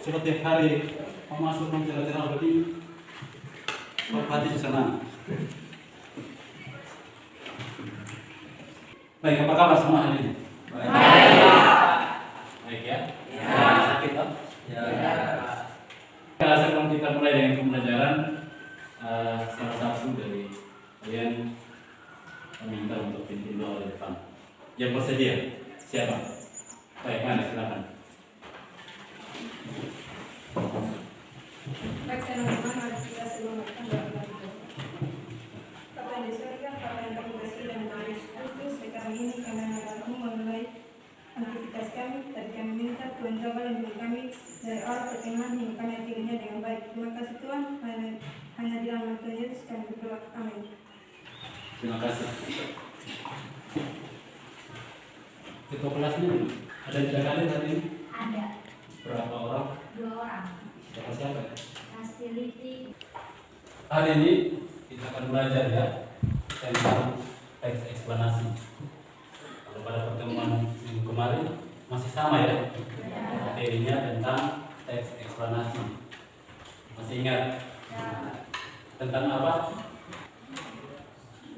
setiap hari masuk mencerah-cerah begini, hati senang. Baik, apa kabar semua hari ini? Baik ya? Sakit tak? Sebelum kita mulai dengan pembelajaran, salah satu dari kalian meminta untuk pimpin doa di depan. Yang bersedia, siapa? Baik, mana silakan. Baik teman-teman, mari kita sebelum doa. Bapa yang di surga, Bapa yang kami kasih dan kami syukur, sekarang ini kami hendak memulai aktivitas kami. Tadi kami minta Tuhan jaga lindungi kami dari awal pertengahan hingga kami akhirnya dengan baik. Terima kasih Tuhan, hanya di dalam Tuhan Yesus kami berdoa. Amin. Terima kasih. Ketua kelasnya ada tidak hadir hari ini? Ada. Berapa orang? 2 orang. Siapa? Facility. Hari ini kita akan belajar ya tentang teks eksplanasi. Kalau pada pertemuan minggu kemarin masih sama ya materinya tentang teks eksplanasi. Masih ingat? Tentang apa?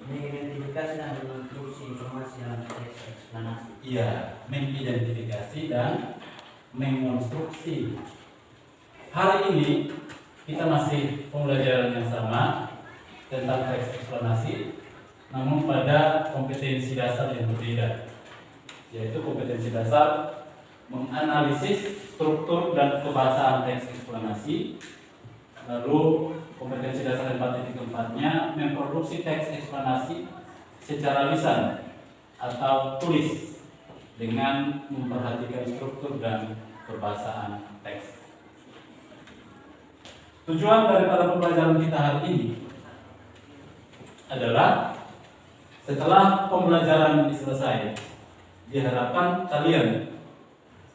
Mengidentifikasi dan menginstruksi informasi dalam teks eksplanasi. Iya, mengidentifikasi dan mengonstruksi. Hari ini kita masih pembelajaran yang sama tentang teks eksplanasi, namun pada kompetensi dasar yang berbeda, yaitu kompetensi dasar menganalisis struktur dan kebahasaan teks eksplanasi. Lalu kompetensi dasar 4.4-nya memproduksi teks eksplanasi secara lisan atau tulis dengan memperhatikan struktur dan kebahasaan teks. Tujuan daripada pembelajaran kita hari ini adalah setelah pembelajaran ini selesai, diharapkan kalian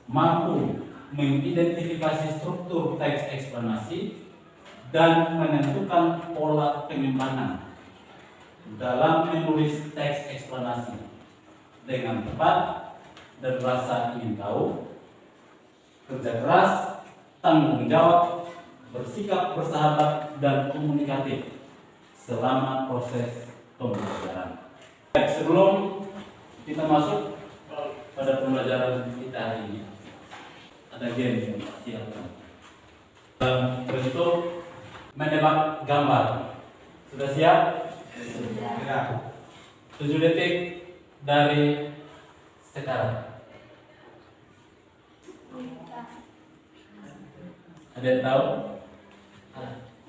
mampu mengidentifikasi struktur teks eksplanasi dan menentukan pola penyimpanan dalam menulis teks eksplanasi dengan tepat dan rasa ingin tahu, kerja keras, tanggung jawab, bersikap bersahabat dan komunikatif selama proses pembelajaran. Baik, sebelum kita masuk pada pembelajaran kita hari ini, ada game yang siapkan. Bentuk menebak gambar. Sudah siap? Sudah. 7 detik dari sekarang. Ada yang tahu?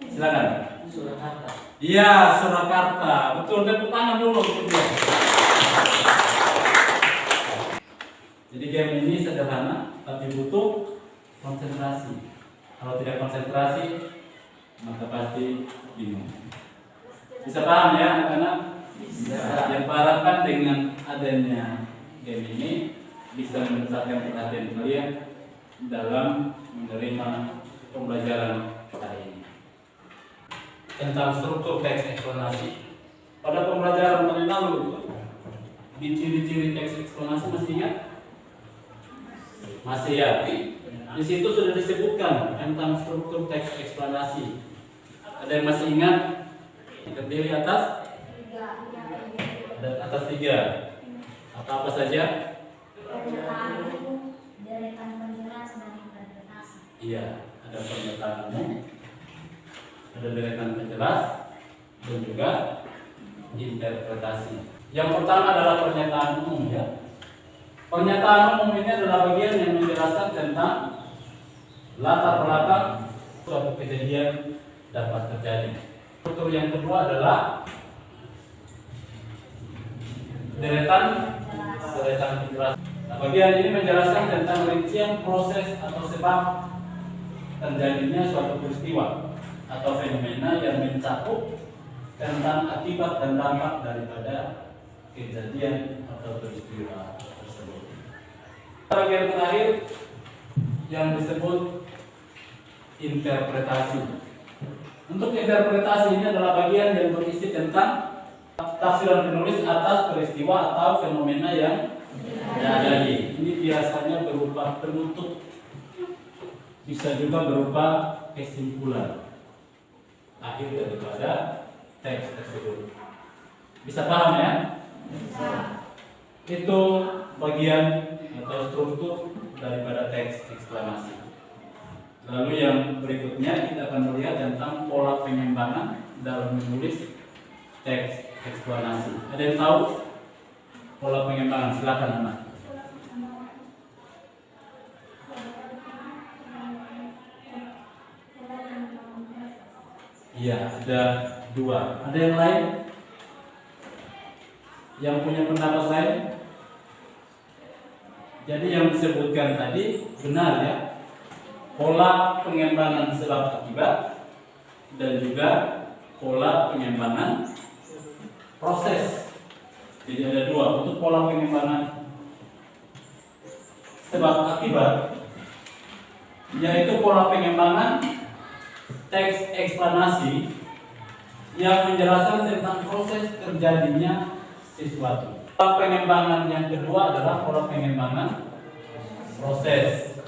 Silakan. Surakarta. Iya, Surakarta. Betul, tepuk tangan dulu untuk dia. Jadi game ini sederhana, tapi butuh konsentrasi. Kalau tidak konsentrasi, maka pasti bingung. Bisa paham ya anak-anak? Bisa. Yang harapkan dengan adanya game ini bisa meningkatkan perhatian kalian dalam menerima pembelajaran hari ini. Tentang struktur teks eksplanasi. Pada pembelajaran yang lalu, di ciri-ciri teks eksplanasi masih ingat? Masih ya. Di situ sudah disebutkan tentang struktur teks eksplanasi. Ada yang masih ingat? Terdiri atas? 3. Ada atas 3. Apa saja? Pernyataan umum, deretan penjelas dan interpretasi. Iya, ada pernyataan umum, ada deretan penjelas, dan juga interpretasi. Yang pertama adalah pernyataan umum ya. Pernyataan umum ini adalah bagian yang menjelaskan tentang latar belakang suatu kejadian dapat terjadi. Struktur yang kedua adalah deretan penjelas. Nah, bagian ini menjelaskan tentang rincian proses atau sebab terjadinya suatu peristiwa atau fenomena yang mencakup tentang akibat dan dampak daripada kejadian atau peristiwa tersebut. Bagian terakhir yang disebut interpretasi. Untuk interpretasi ini adalah bagian yang berisi tentang tafsiran penulis atas peristiwa atau fenomena yang terjadi. Ini biasanya berupa penutup bisa juga berupa kesimpulan akhir daripada teks tersebut. Bisa paham ya? Bisa. Itu bagian atau struktur daripada teks eksplanasi. Lalu yang berikutnya kita akan melihat tentang pola pengembangan dalam menulis teks eksplanasi. Ada yang tahu pola pengembangan? Silakan anak. Iya, ada dua. Ada yang lain? Yang punya pendapat lain? Jadi yang disebutkan tadi benar ya. Pola pengembangan sebab akibat dan juga pola pengembangan proses. Jadi ada dua, untuk pola pengembangan sebab akibat, yaitu pola pengembangan teks eksplanasi yang menjelaskan tentang proses terjadinya sesuatu. Pola pengembangan yang kedua adalah pola pengembangan proses,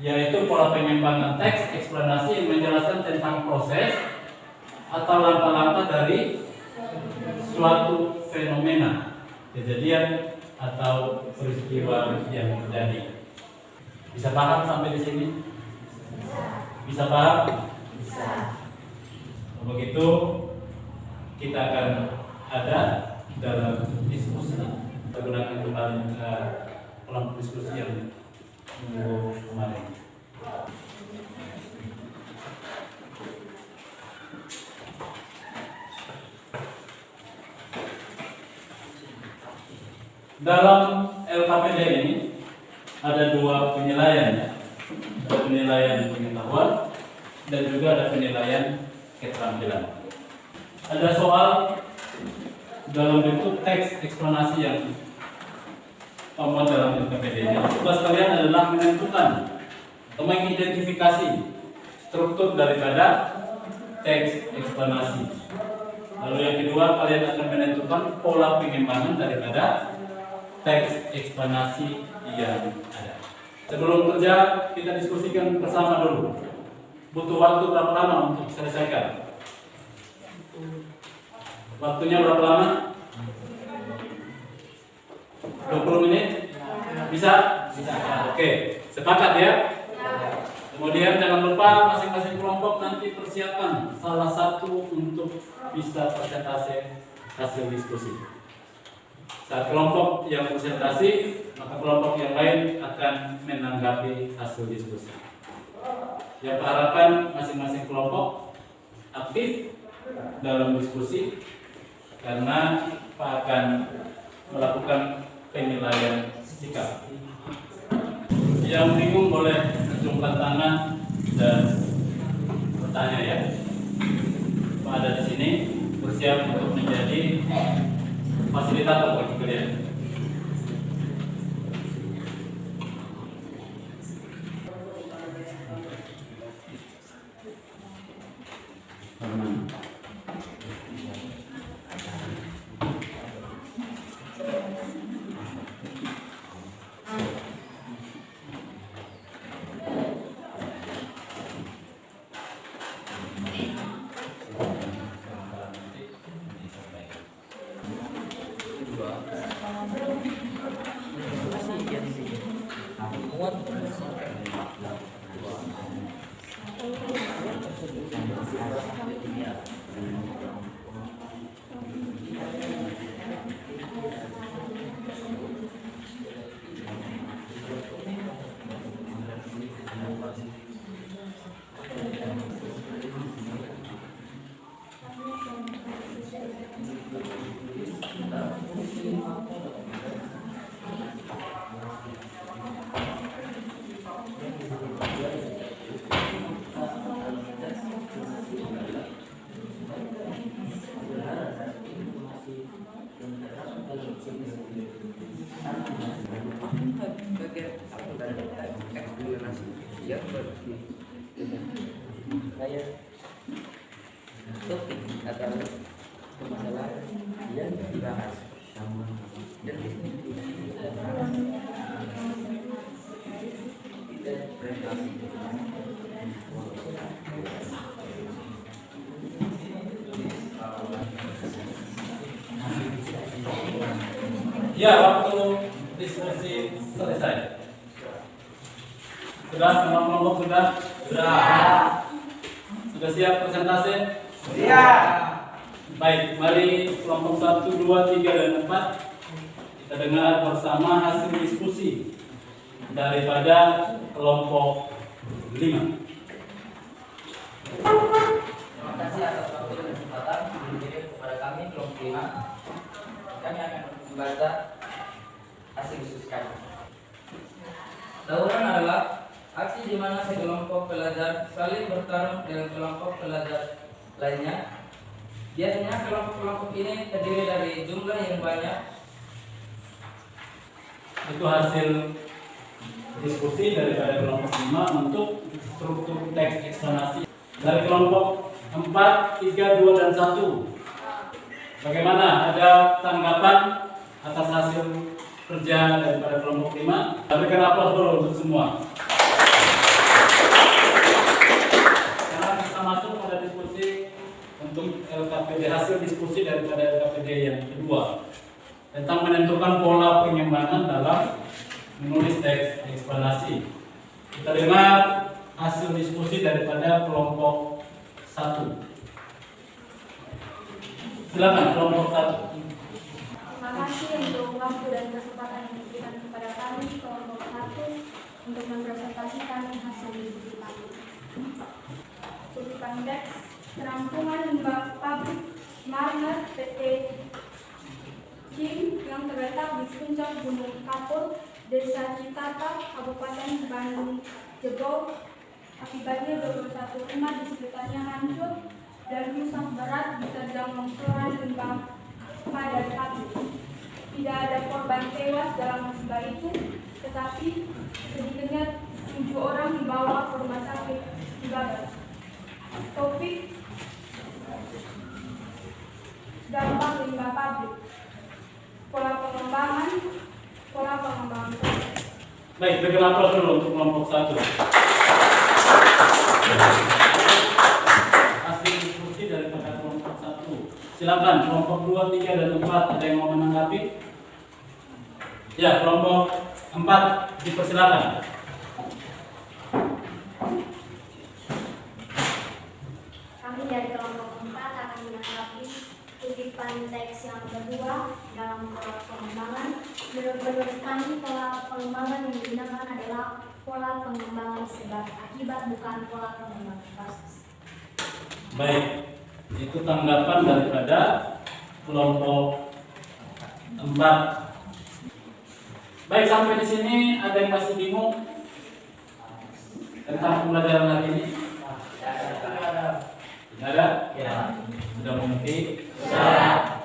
yaitu pola pengembangan teks eksplanasi yang menjelaskan tentang proses atau langkah-langkah dari suatu fenomena, kejadian atau peristiwa yang terjadi. Bisa paham sampai di sini? Bisa paham? Bisa. Begitu kita akan ada dalam diskusi. Kita gunakan kembali kelompok diskusi yang minggu kemarin. Dalam LKPD ini ada dua penilaian ya. Ada penilaian pengetahuan dan juga ada penilaian keterampilan. Ada soal dalam bentuk teks eksplanasi yang kamu dalam LKPD ini. Tugas kalian adalah menentukan atau mengidentifikasi struktur daripada teks eksplanasi. Lalu yang kedua, kalian akan menentukan pola pengembangan daripada teks eksplanasi yang ada. Sebelum kerja, kita diskusikan bersama dulu. Butuh waktu berapa lama untuk selesaikan? Waktunya berapa lama? 20 menit? Bisa? Bisa. Oke, sepakat ya? Kemudian jangan lupa masing-masing kelompok nanti persiapkan salah satu untuk bisa presentasi hasil diskusi. Saat kelompok yang presentasi, maka kelompok yang lain akan menanggapi hasil diskusi. Yang harapan masing-masing kelompok aktif dalam diskusi, karena akan melakukan penilaian sikap. Yang bingung boleh acungkan tangan dan bertanya ya. Pak ada di sini bersiap untuk menjadi fasilitator bagi kalian. Kayak topik atau permasalahan yang dibahas dan di sini kita Ya, waktu diskusi selesai. Sudah semua kelompok sudah? Sudah siap presentasi? Siap. Baik, mari kelompok 1, 2, 3, dan 4 kita dengar bersama hasil diskusi daripada kelompok 5. Terima kasih atas waktu dan kesempatan yang diberikan kepada kami kelompok 5. Kami akan membaca hasil diskusi kami. Tawuran adalah aksi di mana sekelompok pelajar saling bertarung dengan kelompok pelajar lainnya. Biasanya kelompok-kelompok ini terdiri dari jumlah yang banyak. Itu hasil diskusi daripada kelompok 5 untuk struktur teks eksplanasi. Dari kelompok 4, 3, 2, dan 1. Bagaimana? Ada tanggapan atas hasil kerja daripada kelompok 5? Berikan aplaus dulu untuk semua. Sekarang kita masuk pada diskusi untuk LKPD, hasil diskusi daripada LKPD yang kedua tentang menentukan pola pengembangan dalam menulis teks eksplanasi. Kita dengar hasil diskusi daripada kelompok 1. Silakan kelompok 1. Terima kasih untuk waktu dan kesempatan yang diberikan kepada kami kelompok 1 untuk mempresentasikan hasil diskusi kami. Kutipan teks penampungan limbah pabrik Marmer PT Kim yang terletak di puncak Gunung Kapur, Desa Citata, Kabupaten Bandung jebol. Akibatnya 21 rumah di sekitarnya hancur dan rusak berat diterjang longsoran limbah pada pabrik. Tidak ada korban tewas dalam musibah itu, tetapi sedikitnya 7 orang dibawa ke rumah sakit di Babas. Topik dampak limbah pabrik, pola pengembangan proses. Baik, berikan aplaus dulu untuk kelompok 1. Hasil diskusi daripada kelompok 1. Silakan kelompok 2, 3, dan 4 ada yang mau menanggapi? Ya, kelompok 4 dipersilakan. Kami dari kelompok 4 akan menanggapi kutipan teks yang kedua dalam pola pengembangan. Menurut kami, pola pengembangan yang digunakan adalah pola pengembangan sebab akibat, bukan pola pengembangan proses. Baik, itu tanggapan daripada kelompok 4. Baik, sampai di sini ada yang masih bingung tentang pembelajaran hari ini? Tidak ada? Ya. Sudah mengerti? Sudah.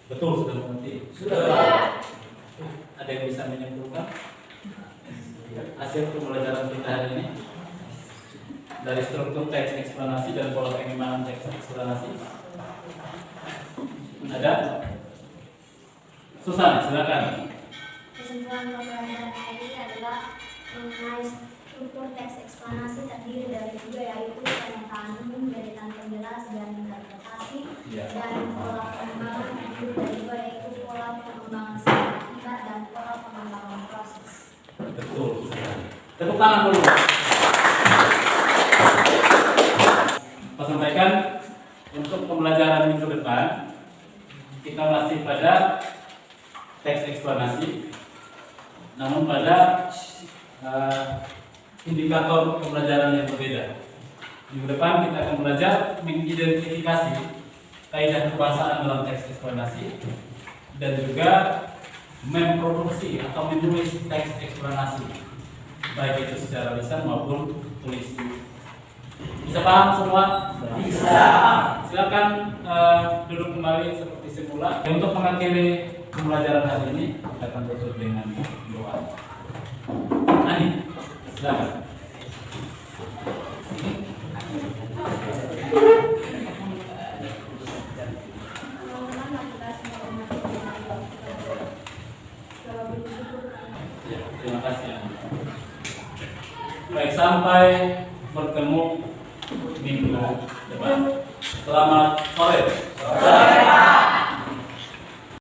Betul, sudah mengerti? Sudah. Ada yang bisa menyimpulkan hasil pembelajaran kita hari ini dari struktur teks eksplanasi dan pola pengembangan teks eksplanasi? Ada? Susan, silakan. Kesimpulan pembelajaran hari ini adalah mengenai struktur teks eksplanasi terdiri dari 3, yaitu pernyataan umum, deretan penjelas, dan interpretasi. Ya. Dan pola pengembangan terdiri dari 2, yaitu pola pengembangan sebab akibat dan pola pengembangan proses. Betul sekali. Tepuk tangan dulu. Saya sampaikan untuk pembelajaran minggu depan kita masih pada teks eksplanasi, namun pada indikator pembelajaran yang berbeda. Minggu depan kita akan belajar mengidentifikasi kaidah kebahasaan dalam teks eksplanasi dan juga memproduksi atau menulis teks eksplanasi, baik itu secara lisan maupun tulis. Bisa paham semua? Bisa. Silakan duduk kembali seperti semula. Untuk mengakhiri pembelajaran hari ini kita akan tutup dengan doa. Ani, silakan. Ya, terima kasih. Baik, sampai bertemu minggu depan. Selamat sore.